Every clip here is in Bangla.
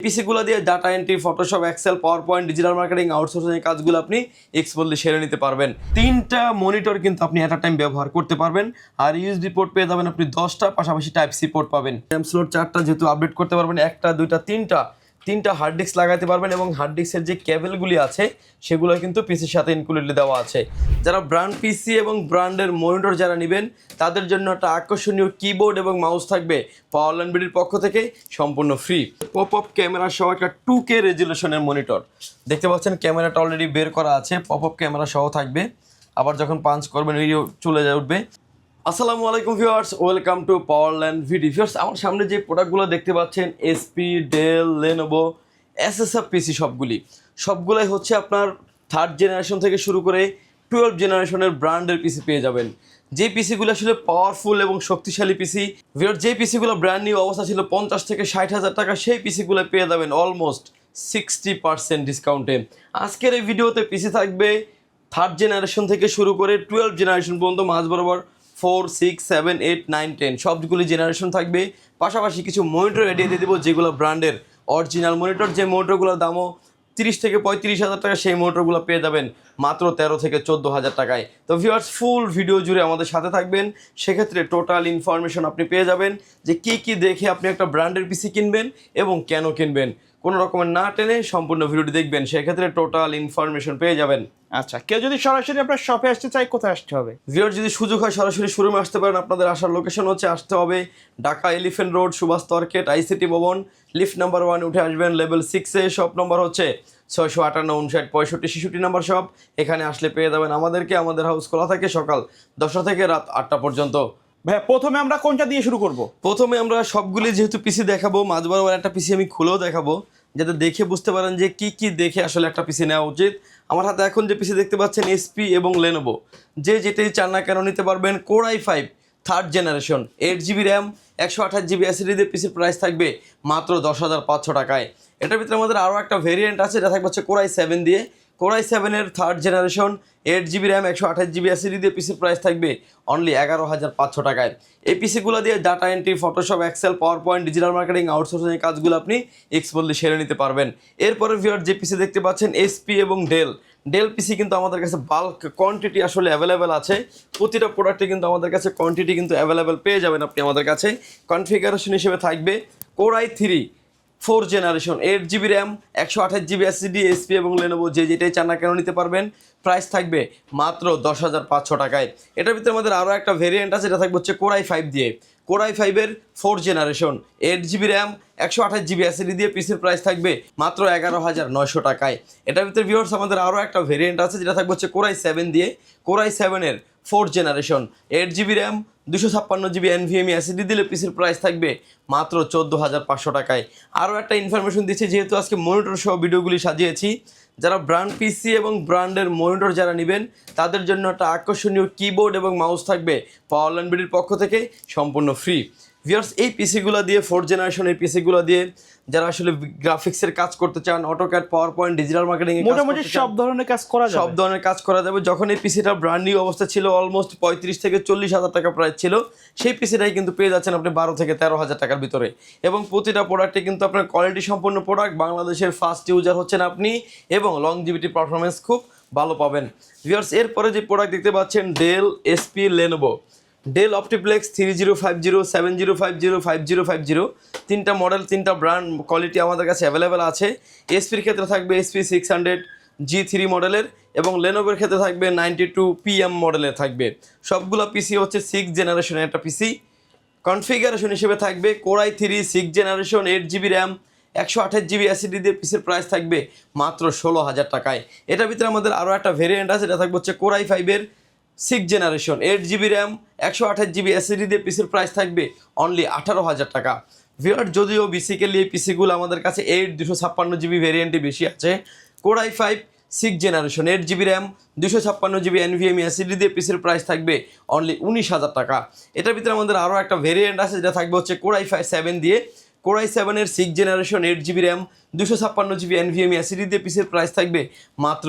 পিসিগুলো দিয়ে data entry, Photoshop, Excel, PowerPoint, digital marketing, outsourcing এর কাজগুলো আপনি এক্সপোর্টলি সেরে নিতে পারবেন। 3টা মনিটর কিন্তু আপনি এট আ টাইম ব্যবহার করতে পারবেন। আর ইউএসবি পোর্ট পেয়ে যাবেন আপনি 10টা, পাশাপাশি টাইপ সি পোর্ট পাবেন। র্যাম স্লট 4টা যেহেতু আপডেট করতে পারবেন, 1টা 2টা 3টা হার্ড ডিস্ক লাগাতে পারবেন এবং হার্ড ডিস্কের যে কেবলগুলি আছে সেগুলো কিন্তু পিসির সাথে ইনক্লুডেডলি দেওয়া আছে। যারা ব্র্যান্ড পিসি এবং ব্র্যান্ডের মনিটর যারা নেবেন তাদের জন্য একটা আকর্ষণীয় কিবোর্ড এবং মাউস থাকবে পাওয়ারল্যান্ড বিডির পক্ষ থেকে সম্পূর্ণ ফ্রি। পপ আপ ক্যামেরা সহ একটা 2K রেজুলেশনের মনিটর দেখতে পাচ্ছেন। ক্যামেরাটা অলরেডি বের করা আছে, পপ আপ ক্যামেরা সহ থাকবে। আবার যখন পাঞ্চ করবেন ভিডিও চলে উঠবে। আসসালামু আলাইকুম viewers, welcome to Powerland video. Viewers, আমার সামনে যে প্রোডাক্টগুলো দেখতে পাচ্ছেন এসপি, ডেল, লেনোভো, এসএসএফ পিসি সবগুলাই হচ্ছে আপনার 3rd জেনারেশন থেকে শুরু করে 12 জেনারেশনের ব্র্যান্ডের পিসি পেয়ে যাবেন। যে পিসিগুলো আসলে পাওয়ারফুল এবং শক্তিশালী পিসি। ভিউয়ার্স, যে পিসিগুলো ব্র্যান্ড নিউ অবস্থা ছিল 50 থেকে 60,000 টাকা, সেই পিসিগুলো পেয়ে যাবেন অলমোস্ট 60% ডিসকাউন্টে। আজকের এই ভিডিওতে পিসি থাকবে 3rd জেনারেশন থেকে শুরু করে 12 জেনারেশন পর্যন্ত, মাঝ বরাবর 4, 6, 7, 8, 9, 10 সবগুলি জেনারেশন থাকবে। পাশাপাশি কিছু মনিটর এডিয়ে দিয়ে দেবো যেগুলো ব্র্যান্ডের অরিজিনাল মনিটর, যে মনিটরগুলোর দামও 30 থেকে 35,000 টাকা, সেই মোটরগুলো পেয়ে যাবেন মাত্র 13 থেকে 14,000 টাকায়। তো ভিউয়ার্স, ফুল ভিডিও জুড়ে আমাদের সাথে থাকবেন। সেক্ষেত্রে টোটাল ইনফরমেশন আপনি পেয়ে যাবেন যে কী দেখে আপনি একটা ব্র্যান্ডের পিসি কিনবেন এবং কেন কিনবেন। কোনো রকমের না টেনে সম্পূর্ণ ভিডিওটি দেখবেন, সেক্ষেত্রে টোটাল ইনফরমেশন পেয়ে যাবেন। আচ্ছা, কেউ যদি সরাসরি আপনার শপে আসতে চায়, কোথায় আসতে হবে? ভিউয়ার, যদি সুযোগ হয় সরাসরি শোরুমে আসতে পারেন। আপনাদের আসার লোকেশন হচ্ছে আসতে হবে Dhaka elephant road, Subhash market, ICT Bhaban, lift number 1 উঠে আসবেন লেভেল 6-এ। শপ নম্বর হচ্ছে 658, 59, 65, 66 নাম্বার শপ। এখানে আসলে পেয়ে যাবেন আমাদেরকে। আমাদের হাউস খোলা থাকে সকাল 10টা থেকে রাত 8টা পর্যন্ত। ভাইয়া, প্রথমে আমরা কোনটা দিয়ে শুরু করব? প্রথমে আমরা সবগুলি যেহেতু পিসি দেখাবো, মাঝ বরাবর একটা পিসি আমি খুলেও দেখাবো, যাতে দেখে বুঝতে পারেন যে কি দেখে আসলে একটা পিসি নেওয়া উচিত। আমার হাতে এখন যে পিসি দেখতে পাচ্ছেন এসপি এবং লেনোভো, যেটাই চান না কেন নিতে পারবেন। Core i5 3rd generation, 8GB RAM, 128GB SSD দিয়ে পিসির প্রাইস থাকবে মাত্র 10,500 টাকায়। এটার ভিতরে আমাদের আরও একটা ভেরিয়েন্ট আছে, এটা থাকবে হচ্ছে কোর i7 দিয়ে। কোর i7-এর 3rd generation, 8GB RAM, 128GB SSD দিয়ে পিসির প্রাইস থাকবে অনলি 11,500 টাকায়। এই পিসিগুলো দিয়ে data entry, Photoshop, Excel, PowerPoint, digital marketing, outsourcing এর কাজগুলো আপনি এক্সপোর্টলি সেরে নিতে পারবেন। এরপরে ভিউয়ার, যে পিসি দেখতে পাচ্ছেন এসপি এবং ডেল পিসি কিন্তু আমাদের কাছে বাল্ক কোয়ান্টিটি আসলে অ্যাভেলেবেল আছে। প্রতিটা প্রোডাক্টে কিন্তু আমাদের কাছে কোয়ান্টিটি কিন্তু অ্যাভেলেবেল পেয়ে যাবেন আপনি আমাদের কাছে। কনফিগারেশন হিসেবে থাকবে core i3 4th generation, 8GB RAM, 128GB SSD, SP এবং লেনোভো যেটাই চান না কেন নিতে পারবেন। প্রাইস থাকবে মাত্র 10,500 টাকায়। এটার ভিতরে আমাদের আরও একটা ভেরিয়েন্ট আছে, এটা থাকবে হচ্ছে কোর i5 দিয়ে। কোর i5-এর 4th generation, 8GB RAM, 128GB SSD দিয়ে পিসির প্রাইস থাকবে মাত্র 11,900 টাকায়। এটার ভিতরে ভিউয়ার্স আমাদের আরও একটা ভেরিয়েন্ট আছে, যেটা থাকবে হচ্ছে কোর i7 দিয়ে। কোর i7-এর 4th generation, 8GB RAM, 256GB NVMe SSD দিলে পিসির প্রাইস থাকবে মাত্র 14,500 টাকায়। আরও একটা ইনফরমেশন দিচ্ছি, যেহেতু আজকে মনিটর সহ ভিডিওগুলি সাজিয়েছি, যারা ব্র্যান্ড পিসি এবং ব্র্যান্ডের মনিটর যারা নেবেন তাদের জন্য একটা আকর্ষণীয় কিবোর্ড এবং মাউস থাকবে পাওয়ারল্যান্ড বিডির পক্ষ থেকে সম্পূর্ণ ফ্রি। ভিউয়ার্স, এই পিসিগুলো দিয়ে 4th জেনারেশনের পিসিগুলো দিয়ে যারা আসলে গ্রাফিক্সের কাজ করতে চান, AutoCAD, power point, digital marketing, মোটামুটি সব ধরনের কাজ করা যাবে। সব ধরনের কাজ করা যাবে। যখন এই পিসিটা ব্র্যান্ড নিউ অবস্থা ছিল, অলমোস্ট 35 থেকে 40,000 টাকা প্রাইস ছিল, সেই পিসিটাই কিন্তু পেয়ে যাচ্ছেন আপনি 12 থেকে 13,000 টাকার ভিতরে। এবং প্রতিটা প্রোডাক্টে কিন্তু আপনার কোয়ালিটি সম্পন্ন প্রোডাক্ট, বাংলাদেশের ফার্স্ট ইউজার হচ্ছেন আপনি এবং লংজিভিটি পারফরমেন্স খুব ভালো পাবেন। ভিউয়ার্স, এরপরে যে প্রোডাক্ট দেখতে পাচ্ছেন Dell, HP, Lenovo. Dell OptiPlex 3050, 7050, 5050, 3টা মডেল, 3টা ব্র্যান্ড, কোয়ালিটি আমাদের কাছে অ্যাভেলেবেল আছে। এসপির ক্ষেত্রে থাকবে এসপি 600G3 মডেলের এবং লেনোভোর ক্ষেত্রে থাকবে 92PM মডেলের থাকবে। সবগুলো পিসি হচ্ছে 6th জেনারেশনের একটা পিসি। কনফিগারেশন হিসেবে থাকবে core i3 6th generation, 8GB RAM, 128GB SSD দিয়ে পিসির প্রাইস থাকবে মাত্র 16,000 টাকায়। এটার ভিতরে আমাদের আরও একটা ভেরিয়েন্ট আছে, এটা থাকবে হচ্ছে কোর i5-এর 6th generation, 8GB RAM, 128GB SSD দিয়ে পিসির প্রাইস থাকবে অনলি 18,000 টাকা। ভিউয়ার, যদিও বেসিক্যালি এই পিসিগুলো আমাদের কাছে 256GB ভেরিয়েন্টই বেশি আছে। Core i5 6th generation, 8GB RAM, 256GB NVMe SSD দিয়ে পিসির প্রাইস থাকবে অনলি 19,000 টাকা। এটার ভিতরে আমাদের আরও একটা ভেরিয়েন্ট আছে, যেটা থাকবে হচ্ছে কোর i7 দিয়ে। কোর i7-এর 6th generation, 8GB RAM, 256GB NVMe SSD দিয়ে পিসির প্রাইস থাকবে মাত্র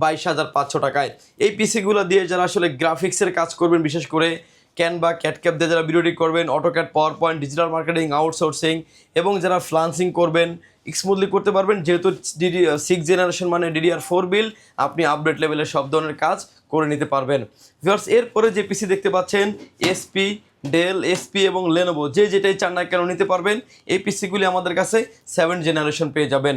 22,500 টাকায়। এই পিসিগুলো দিয়ে যারা আসলে গ্রাফিক্সের কাজ করবেন, বিশেষ করে ক্যানভা ক্যাটক্যাপ দিয়ে যারা ভিডিও এডিট করবেন, AutoCAD, power point, digital marketing, outsourcing এবং যারা ফ্রিল্যান্সিং করবেন স্মুথলি করতে পারবেন, যেহেতু সিক্স জেনারেশন মানে DDR4 বিল, আপনি আপডেট লেভেলের সব ধরনের কাজ করে নিতে পারবেন। ভিউয়ার্স, এরপরে যে পিসি দেখতে পাচ্ছেন এসপি, ডেল, এসপি এবং লেনোভো, যে যেটাই চান না কেন নিতে পারবেন। এই পিসিগুলি আমাদের কাছে 7 জেনারেশন পেয়ে যাবেন।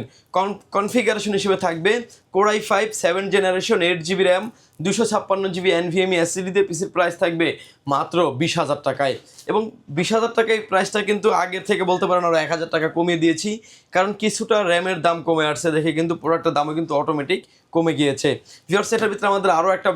কনফিগারেশন হিসেবে থাকবে Core i5 7 generation 8GB RAM 256GB NVMe SSD দিয়ে পিসির প্রাইস থাকবে মাত্র 20,000 টাকায়। এবং 20,000 টাকায় প্রাইসটা কিন্তু আগের থেকে বলতে পারেন আরও 1,000 টাকা কমিয়ে দিয়েছি, কারণ কিছুটা র্যামের দাম কমে আসছে দেখে কিন্তু প্রোডাক্টের দামও কিন্তু অটোমেটিক কমে গিয়েছে। ভিউয়ার্স, এটার ভিতরে আমাদের আরও একটা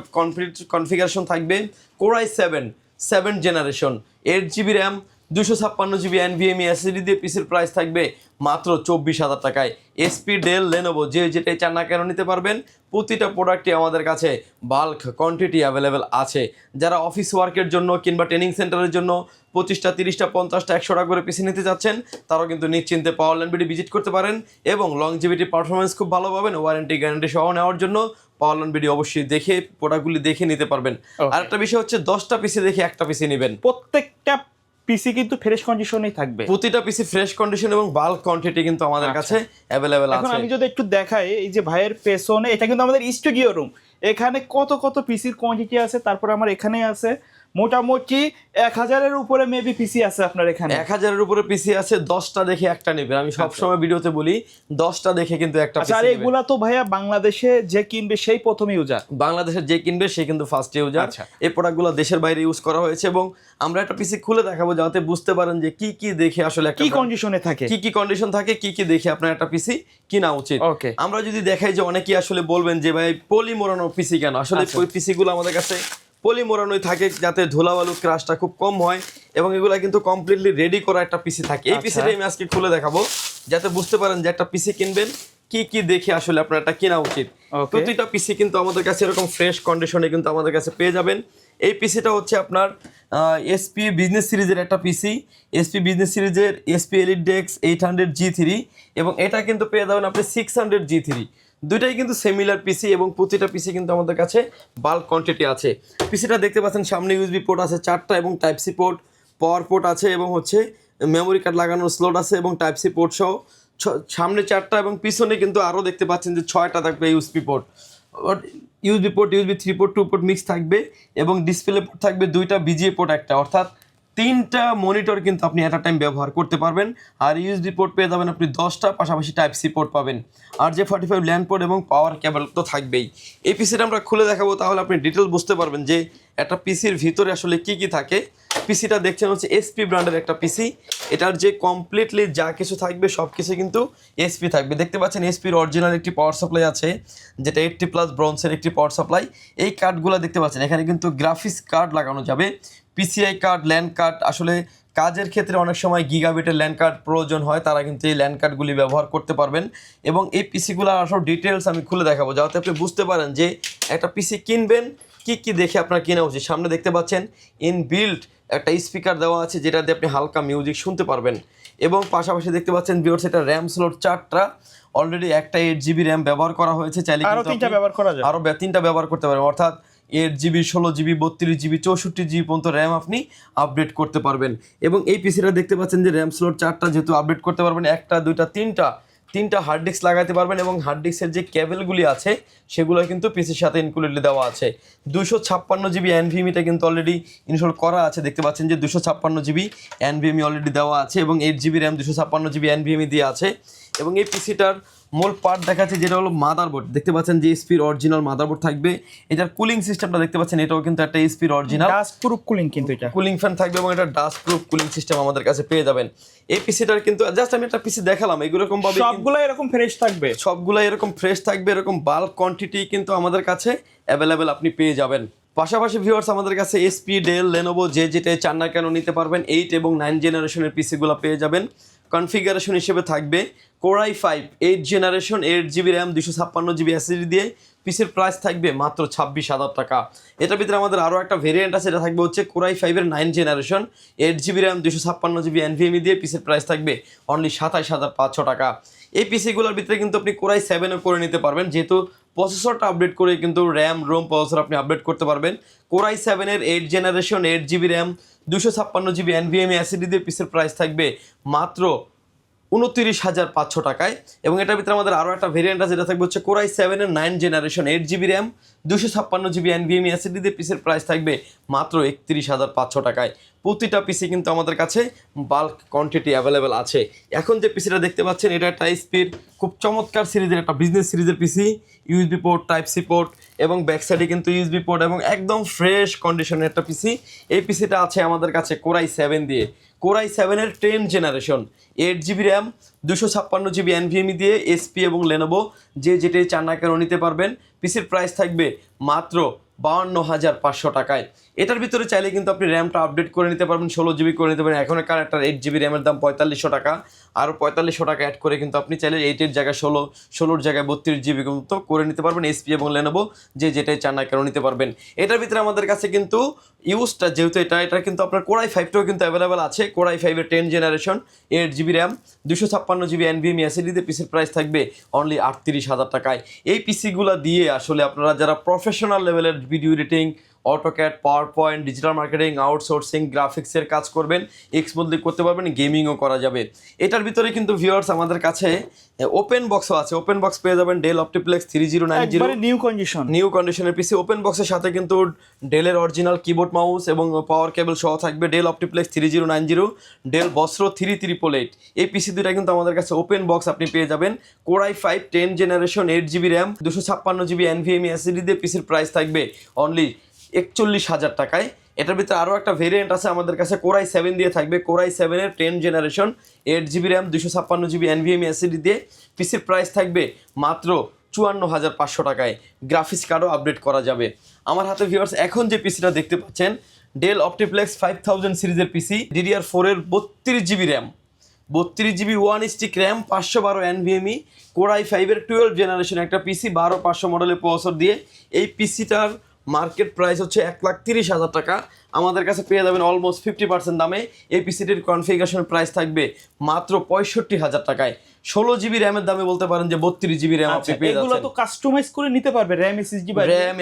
কনফিগারেশন থাকবে Core i7 7 generation 8GB RAM 256GB NVMe SSD দিয়ে পিসির প্রাইস থাকবে মাত্র 24,000 টাকায়। এসপি, ডেল, লেনোভো যে যেটাই চান না কেন নিতে পারবেন। প্রতিটা প্রোডাক্টই আমাদের কাছে বাল্ক কোয়ান্টিটি অ্যাভেলেবেল আছে। যারা অফিস ওয়ার্কের জন্য কিংবা ট্রেনিং সেন্টারের জন্য 25টা 30টা 50টা 100টা করে পিসি নিতে যাচ্ছেন, তারাও কিন্তু নিশ্চিন্তে পাওয়ারল্যান্ড বিডি ভিজিট করতে পারেন এবং লংজিভিটি পারফরমেন্স খুব ভালো পাবেন। ওয়ারেন্টি গ্যারান্টি সহ নেওয়ার জন্য পাওয়ারল্যান্ড বিডি অবশ্যই দেখে প্রোডাক্টগুলি দেখে নিতে পারবেন। আরেকটা বিষয় হচ্ছে 10টা পিসি দেখে একটা পিসি নেবেন। প্রত্যেকটা পিসি কিন্তু ফ্রেশ কন্ডিশনেই থাকবে, প্রতিটা পিসি ফ্রেশ কন্ডিশন এবং বাল্ক কোয়ান্টিটি কিন্তু আমাদের কাছে অ্যাভেলেবেল এখন আছে। আমি যদি একটু দেখাই, এই যে ভাইয়ের পেছনে, এটা কিন্তু আমাদের স্টুডিও রুম। এখানে কত কত পিসির কোয়ান্টিটি আছে, তারপরে আমার এখানে আছে মোটামুটি 1000-এর উপরে মেবি পিসি আছে আপনার এখানে। 1000-এর উপরে পিসি আছে, 10টা দেখে একটা নেবেন। আমি সবসময় ভিডিওতে বলি 10টা দেখে কিন্তু একটা আচ্ছা, আর পিসি নেবেন। এগুলা তো ভাইয়া বাংলাদেশে যে কিনবে সেই প্রথম ইউজার, বাংলাদেশের যে কিনবে সে কিন্তু ফার্স্ট ইউজার। আচ্ছা। এই প্রোডাক্টগুলো দেশের বাইরে ইউজ করা হয়েছে এবং আমরা একটা পিসি খুলে দেখাবো যাতে বুঝতে পারেন যে কি কি দেখে আসলে একটা কি কন্ডিশনে থাকে, কি কি কন্ডিশন থাকে, কি কি দেখে আপনার একটা পিসি কিনা উচিত। ওকে, আমরা যদি দেখাই যে অনেকেই আসলে বলবেন যে ভাই পলি মোড়ানো পিসি কেন, আসলে ওই পিসিগুলো আমাদের কাছে পলি মোড়ানোই থাকে যাতে ধুলাবালু ক্রাশটা খুব কম হয় এবং এগুলা কিন্তু কমপ্লিটলি রেডি করা একটা পিসি থাকে। এই পিসিটাই আমি আজকে খুলে দেখাবো যাতে বুঝতে পারেন যে একটা পিসি কিনবেন কি কি দেখে আসলে আপনার একটা কেনা উচিত। প্রতিটা পিসি কিন্তু আমাদের কাছে এরকম ফ্রেশ কন্ডিশনে কিন্তু আমাদের কাছে পেয়ে যাবেন। এই পিসিটা হচ্ছে আপনার এসপি বিজনেস সিরিজের একটা পিসি, এসপি বিজনেস সিরিজের এসপি এলিডেক্স 800G3 এবং এটা কিন্তু পেয়ে যাবেন আপনি 600G3। দুইটাই কিন্তু সিমিলার পিসি এবং প্রতিটা পিসি কিন্তু আমাদের কাছে বাল্ক কোয়ান্টিটি আছে। পিসিটা দেখতে পাচ্ছেন সামনে ইউএসবি পোর্ট আছে 4টা এবং type C port, power port আছে এবং হচ্ছে মেমোরি কার্ড লাগানোর স্লট আছে এবং টাইপ সি পোর্ট সহ সামনে 4টা এবং পিছনে কিন্তু আরও দেখতে পাচ্ছেন যে 6টা থাকবে USB port, USB 3 port 2 port mix থাকবে এবং ডিসপ্লে পোর্ট থাকবে 2টা, বিজিএ পোর্ট একটা, অর্থাৎ 3টা মনিটর কিন্তু আপনি অ্যাট আ টাইম ব্যবহার করতে পারবেন। আর ইউএসবি পোর্ট পেয়ে যাবেন আপনি 10টা, পাশাপাশি টাইপ সি পোর্ট পাবেন। আর যে 45 ল্যান্ড পোর্ট এবং পাওয়ার কেবল তো থাকবেই। এই পিসিটা আমরা খুলে দেখাবো, তাহলে আপনি ডিটেল বুঝতে পারবেন যে একটা পিসির ভিতরে আসলে কি কি থাকে। পিসিটা দেখছেন হচ্ছে এসপি ব্র্যান্ডের একটা পিসি। এটার যে কমপ্লিটলি যা কিছু থাকবে সব কিছু কিন্তু এসপি থাকবে। দেখতে পাচ্ছেন এসপির অরিজিনাল একটি পাওয়ার সাপ্লাই আছে, যেটা 80+ ব্রোঞ্জের একটি পাওয়ার সাপ্লাই। এই কার্ডগুলো দেখতে পাচ্ছেন, এখানে কিন্তু গ্রাফিক্স কার্ড লাগানো যাবে, পিসিআই কার্ড, ল্যান্ড কার্ড। আসলে কাজের ক্ষেত্রে অনেক সময় গিগাবিটের ল্যান্ড কার্ড প্রয়োজন হয়, তারা কিন্তু এই ল্যান্ড কার্ডগুলি ব্যবহার করতে পারবেন। এবং এই পিসিগুলো আসলে ডিটেলস আমি খুলে দেখাবো যাতে আপনি বুঝতে পারেন যে একটা পিসি কিনবেন কি কি দেখে আপনার কেনা উচিত। সামনে দেখতে পাচ্ছেন ইনবিল্ট একটা স্পিকার দেওয়া আছে, যেটা দিয়ে আপনি হালকা মিউজিক শুনতে পারবেন। এবং পাশাপাশি দেখতে পাচ্ছেন ভিউয়ার্স, এটা র্যাম স্লট 4টা, অলরেডি একটা 8GB র্যাম ব্যবহার করা হয়েছে, চাইলে আরো 3টা ব্যবহার করা যায়, আরও 3টা ব্যবহার করতে পারবেন, অর্থাৎ 8GB 16GB 32GB 64GB পর্যন্ত র্যাম আপনি আপডেট করতে পারবেন। এবং এই পিসিটা দেখতে পাচ্ছেন যে র্যাম স্লট 4টা, যেহেতু আপডেট করতে পারবেন, 1টা 2টা 3টা হার্ড ডিস্ক লাগাতে পারবেন এবং হার্ড ডিস্কের যে কেবলগুলি আছে সেগুলো কিন্তু পিসির সাথে ইনক্লুডেড দেওয়া আছে। 256GB NVMe কিন্তু অলরেডি ইনস্টল করা আছে, দেখতে পাচ্ছেন যে 256GB NVMe অলরেডি দেওয়া আছে এবং 8GB র্যাম 256GB NVMe দিয়ে আছে। এবং এই পিসিটার মূল পার্ট দেখাচ্ছে যেটা হলো মাদারবোর্ড। দেখতে পাচ্ছেন যে এসপির অরিজিনাল মাদারবোর্ড থাকবে। এটার কুলিং সিস্টেমটা দেখতে পাচ্ছেন, এটাও কিন্তু একটা এসপির অরিজিনাল ডাস্ট প্রুফ কুলিং, কিন্তু এটা কুলিং ফ্যান থাকবে এবং এটা ডাস্ট প্রুফ কুলিং সিস্টেম আমাদের কাছে পেয়ে যাবেন। এই পিসিটার কিন্তু জাস্ট আমি একটা পিসি দেখালাম, এরকম ভাবে সবগুলো এরকম ফ্রেশ থাকবে, সবগুলো এরকম ফ্রেশ থাকবে, এরকম বাল্ক কোয়ান্টিটি কিন্তু আমাদের কাছে অ্যাভেলেবেল আপনি পেয়ে যাবেন। পাশাপাশি ভিউয়ার্স, আমাদের কাছে এসপি, ডেল, লেনোভো যে যেটাই চান না কেন নিতে পারবেন। 8 এবং 9 জেনারেশনের পিসিগুলো পেয়ে যাবেন। কনফিগারেশন হিসেবে থাকবে Core i5 8 generation 8GB RAM 256GB SSD দিয়ে পিসির প্রাইস থাকবে মাত্র 26,000 টাকা। এটার ভিতরে আমাদের আরও একটা ভেরিয়েন্ট আছে, এটা থাকবে হচ্ছে Core i5 এর 9 generation 8GB RAM 256GB NVMe দিয়ে পিসির প্রাইস থাকবে অনলি 27,500 টাকা। এই পিসিগুলোর ভিতরে কিন্তু আপনি Core i7 করে নিতে পারবেন, যেহেতু প্রসেসরটা আপডেট করে কিন্তু র্যাম রোম প্রসেসর আপনি আপডেট করতে পারবেন। কোরাই 7-এর 8 generation 8 GB RAM 256 GB NVMe SSD দিয়ে পিসের প্রাইস থাকবে মাত্র 29,500 টাকায়। এবং এটার ভিতরে আমাদের আরও একটা ভেরিয়েন্ট আছে, যেটা থাকবে হচ্ছে কোরাই 7-এর 9 generation 8 GB RAM 256 GB NVMe SSD দিয়ে পিসের প্রাইস থাকবে মাত্র 31,500 টাকায়। প্রতিটা পিসি কিন্তু আমাদের কাছে বাল্ক কোয়ান্টিটি অ্যাভেলেবেল আছে। এখন যে পিসিটা দেখতে পাচ্ছেন এটা একটা এইচপির খুব চমৎকার সিরিজের একটা বিজনেস সিরিজের PC, USB port, type C port এবং ব্যাক সাইডে কিন্তু ইউএসবি পোর্ট এবং একদম ফ্রেশ কন্ডিশনের একটা পিসি। এই পিসিটা আছে আমাদের কাছে কোরাই 7 দিয়ে, কোরাই 7-এর 10 generation 8 GB RAM 256 GB NVMe দিয়ে এসপি এবং লেনোভো যে যেটাই চান না কেন নিতে পারবেন। পিসির প্রাইস থাকবে মাত্র 52,500 টাকায়। এটার ভিতরে চাইলে কিন্তু আপনি র্যামটা আপডেট করে নিতে পারবেন, 16 GB করে নিতে পারেন। এখনকার একটা 8 GB র্যামের দাম 4500 টাকা, আর 4500 টাকা অ্যাড করে কিন্তু আপনি চাইলে 8-এর জায়গায় 16-র জায়গায় 32 GB মতো করে নিতে পারবেন। এসপি এবং লেনোভো যে যেটাই চান না কেন নিতে পারবেন। এটার ভিতরে আমাদের কাছে কিন্তু ইউজটা যেহেতু এটা কিন্তু আপনার কোরাই 5টাও কিন্তু অ্যাভেলেবেল আছে। কোরাই 5-এর 10 generation 8 GB RAM 256 GB NVMe SSD দিয়ে পিসির প্রাইস থাকবে অনলি 38,000 টাকায়। এই পিসিগুলো দিয়ে আসলে আপনারা যারা প্রফেশনাল লেভেলের video editing, AutoCAD, power point, digital marketing, outsourcing, গ্রাফিক্সের কাজ করবেন, এক্সপোর্টলি করতে পারবেন, গেমিংও করা যাবে। এটার ভিতরে কিন্তু ভিউয়ার্স আমাদের কাছে ওপেন বক্সও আছে। ওপেন বক্স পেয়ে যাবেন ডেল অপটিপ্লেক্স 3090 নিউ কন্ডিশনের পিসি। ওপেন বক্সের সাথে কিন্তু ডেলের অরিজিনাল কিবোর্ড মাউস এবং পাওয়ার কেবল সহ থাকবে। ডেল অপটিপ্লেক্স 3090, ডেল বস্ত্র 3388, এই পিসি দুটা কিন্তু আমাদের কাছে ওপেন বক্স আপনি পেয়ে যাবেন। Core i 5 10 generation 8 GB RAM 256 GB NVMe SSD দিয়ে পিসির প্রাইস থাকবে অনলি 41,000 টাকায়। এটার ভিতরে আরও একটা ভেরিয়েন্ট আছে আমাদের কাছে, কোরাই 7 দিয়ে থাকবে। কোরাই 7-এর 10 generation 8 GB RAM 256 GB NVMe SSD দিয়ে পিসির প্রাইস থাকবে মাত্র 54,500 টাকায়। গ্রাফিক্স কার্ডও আপডেট করা যাবে। আমার হাতে ভিউয়ার্স এখন যে পিসিটা দেখতে পাচ্ছেন ডেল অপটিপ্লেক্স 5000 সিরিজের পিসি, DDR4-এর 32 GB RAM 32 GB 1 stick RAM 512 NVMe, core i 5-এর 12 জেনারেশন একটা পিসি 12500 মডেলের প্রসেসর দিয়ে। এই পিসিটার মার্কেট প্রাইস হচ্ছে 1,30,000 টাকা। আমাদের কাছে পেয়ে যাবেন অলমোস্ট 50% দামে। এই পিসিটির কনফিগারেশন প্রাইস থাকবে মাত্র 65,000 টাকায়। 16 GB র্যামের দামে বলতে পারেন যে 32 GB র্যাম আপনি পেয়ে যাচ্ছেন। এগুলো তো কাস্টমাইজ করে নিতে পারবে, RAM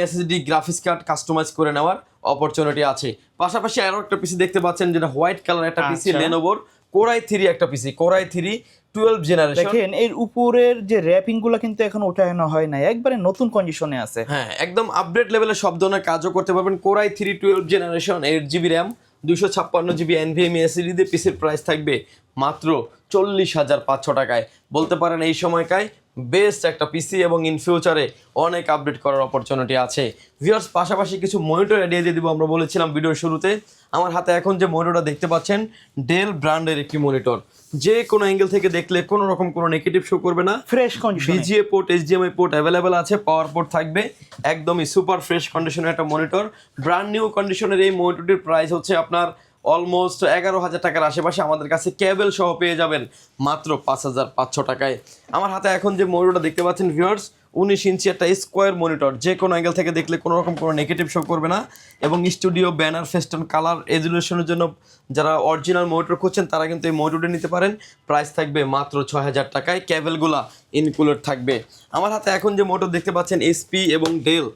SSD graphics card customise করে নেওয়ার অপরচুনিটি আছে। পাশাপাশি আরও একটা পিসি দেখতে পাচ্ছেন যেটা হোয়াইট কালার একটা পিসি, লেনোভোর কোরাই 3 একটা পিসি, কোরাই 3 12 জেনারেশন। দেখেন এর উপরের যে র্যাপিং গুলো কিন্তু এখন ওঠানো হয় না, একবারে নতুন কন্ডিশনে আছে। হ্যাঁ, একদম আপডেট লেভেলের সব ধরনের কাজও করতে পারবেন। Core i 3 12 generation 8 GB RAM 256 GB NVMe SSD দিয়ে পিসির প্রাইস থাকবে মাত্র 40,500 টাকায়। বলতে পারেন এই সময়কায় বেস্ট একটা পিসি এবং ইন ফিউচারে অনেক আপডেট করার অপরচুনিটি আছে। ভিউয়ার্স পাশাপাশি কিছু মনিটর আইডিয়া দিয়ে দিব। আমরা বলেছিলাম ভিডিওর শুরুতে আমার হাতে এখন যে মনিটরটা দেখতে পাচ্ছেন ডেল ব্র্যান্ডের একটি মনিটর, যে কোনো অ্যাঙ্গেল থেকে দেখলে কোনো রকম কোনো নেগেটিভ শো করবে না। Fresh condition, VGA port, HDMI port available আছে, পাওয়ার পোর্ট থাকবে, একদমই সুপার ফ্রেশ কন্ডিশনের একটা মনিটর। ব্র্যান্ড নিউ কন্ডিশনের এই মনিটরটির প্রাইস হচ্ছে আপনার অলমোস্ট 11,000 টাকার আশেপাশে। আমাদের কাছে কেবল সহ পেয়ে যাবেন মাত্র 5,500 টাকায়। আমার হাতে এখন যে মনিটরটা দেখতে পাচ্ছেন ভিউয়ার্স 19 ইঞ্চি একটা স্কোয়ার মনিটর, যে কোনো অ্যাঙ্গেল থেকে দেখলে কোনো রকম কোনো নেগেটিভ শো করবে না। এবং স্টুডিও ব্যানার ফেস্টন কালার রেজুলেশনের জন্য যারা অরিজিনাল মনিটর খুঁজছেন তারা কিন্তু এই মনিটরটা নিতে পারেন। প্রাইস থাকবে মাত্র 6,000 টাকায়, কেবলগুলা ইনক্লুডেড থাকবে। আমার হাতে এখন যে মনিটর দেখতে পাচ্ছেন এসপি এবং ডেল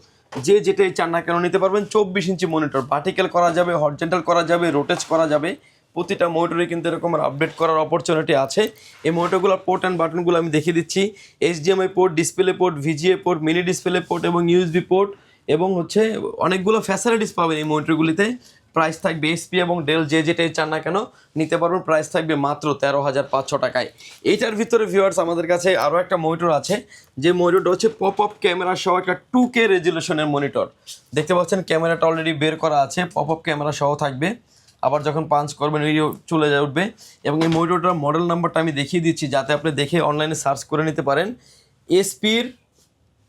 যে যেটাই চান না কেন নিতে পারবেন। 24 ইঞ্চি মনিটর, ভার্টিক্যাল করা যাবে, হরিজন্টাল করা যাবে, রোটেট করা যাবে। প্রতিটা মনিটরে কিন্তু এরকম আপডেট করার অপরচুনিটি আছে। এই মনিটরগুলোর পোর্ট অ্যান্ড বাটনগুলো আমি দেখিয়ে দিচ্ছি। HDMI port, display port, VGA port, mini display port এবং USB পোর্ট এবং হচ্ছে অনেকগুলো ফ্যাসিলিটিস পাবেন এই মনিটরগুলিতে। প্রাইস থাকবে এসপি এবং ডেল যে যেটাই চান না কেন নিতে পারবেন। প্রাইস থাকবে মাত্র 13,500 টাকায়। এইটার ভিতরে ভিউয়ার্স আমাদের কাছে আরও একটা মনিটর আছে, যে মনিটরটা হচ্ছে পপ আপ ক্যামেরা সহ একটা 2K রেজুলেশনের মনিটর। দেখতে পাচ্ছেন ক্যামেরাটা অলরেডি বের করা আছে, পপ আপ ক্যামেরা সহ থাকবে। আবার যখন পাঞ্চ করবেন ভিডিও চলে উঠবে। এবং এই মনিটরটার মডেল নাম্বারটা আমি দেখিয়ে দিচ্ছি যাতে আপনি দেখে অনলাইনে সার্চ করে নিতে পারেন। এসপির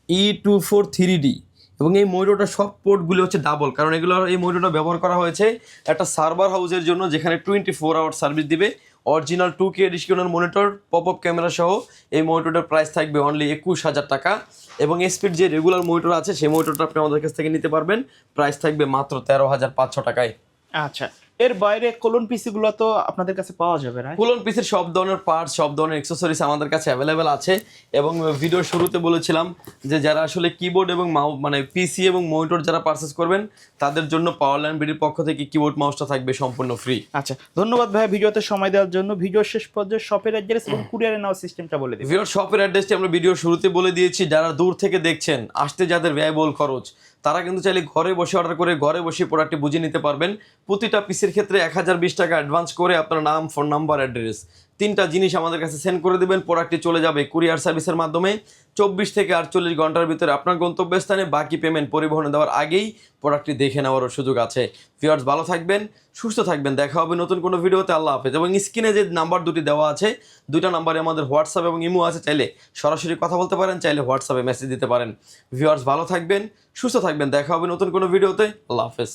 E24 3D। এবং এই মনিটরটা সব পোর্টগুলি হচ্ছে ডাবল, কারণ এগুলো এই মনিটরটা ব্যবহার করা হয়েছে একটা সার্ভার হাউসের জন্য যেখানে 24 আওয়ার সার্ভিস দিবে। অরিজিনাল 2K এডিশনের মনিটর, পপ আপ ক্যামেরা সহ এই মনিটরটার প্রাইস থাকবে অনলি 21,000 টাকা। এবং এসপির যে রেগুলার মনিটর আছে সেই মনিটরটা আপনি আমাদের কাছ থেকে নিতে পারবেন। প্রাইস থাকবে মাত্র 13,500 টাকায়। আচ্ছা, এর বাইরে কোলন পিসি গুলো তো আপনাদের কাছে পাওয়া যাবে না? কুলন পিসের সব ধরনের পার্টস, সব ধরনের অ্যাক্সেসরিজ আমাদের কাছে অ্যাভেলেবেল আছে। এবং ভিডিওর শুরুতে বলেছিলাম যে যারা আসলে কিবোর্ড এবং মানে পিসি এবং মনিটর যারা পারচেস করবেন তাদের জন্য পাওয়ারল্যান্ড বিডির পক্ষ থেকে কিবোর্ড মাউসটা থাকবে সম্পূর্ণ ফ্রি। আচ্ছা, ধন্যবাদ ভাই ভিডিওতে সময় দেওয়ার জন্য। ভিডিওর শেষ পর্যায়ে শপের অ্যাড্রেস এবং কুরিয়ারে নেওয়ার সিস্টেমটা বলে দিন। ভিডিওর শপের অ্যাড্রেসটি আমরা ভিডিওর শুরুতে বলে দিয়েছি। যারা দূর থেকে দেখছেন, আসতে যাদের ব্যয়বহুল খরচ, তারা কিন্তু চাইলে ঘরে বসে অর্ডার করে ঘরে বসে প্রোডাক্টটি বুঝে নিতে পারবেন। প্রতিটা পিসের ক্ষেত্রে 1020 টাকা অ্যাডভান্স করে আপনার নাম, ফোন নাম্বার, অ্যাড্রেস 3টা জিনিস আমাদের কাছে সেন্ড করে দেবেন। প্রোডাক্টটি চলে যাবে কুরিয়ার সার্ভিসের মাধ্যমে 24 থেকে 48 ঘন্টার ভিতরে আপনার গন্তব্যস্থানে। বাকি পেমেন্ট পরিবহনে দেওয়ার আগেই প্রোডাক্টটি দেখে নেওয়ারও সুযোগ আছে। ভিউয়ার্স, ভালো থাকবেন, সুস্থ থাকবেন, দেখা হবে নতুন কোনো ভিডিওতে। আল্লাহ হাফেজ। এবং স্ক্রিনে যে নাম্বার দুটি দেওয়া আছে, 2টা নাম্বারে আমাদের হোয়াটসঅ্যাপ এবং ইমো আছে, চাইলে সরাসরি কথা বলতে পারেন, চাইলে হোয়াটসঅ্যাপে মেসেজ দিতে পারেন। ভিউয়ার্স, ভালো থাকবেন, সুস্থ থাকবেন, দেখা হবে নতুন কোনো ভিডিওতে। আল্লাহ হাফেজ।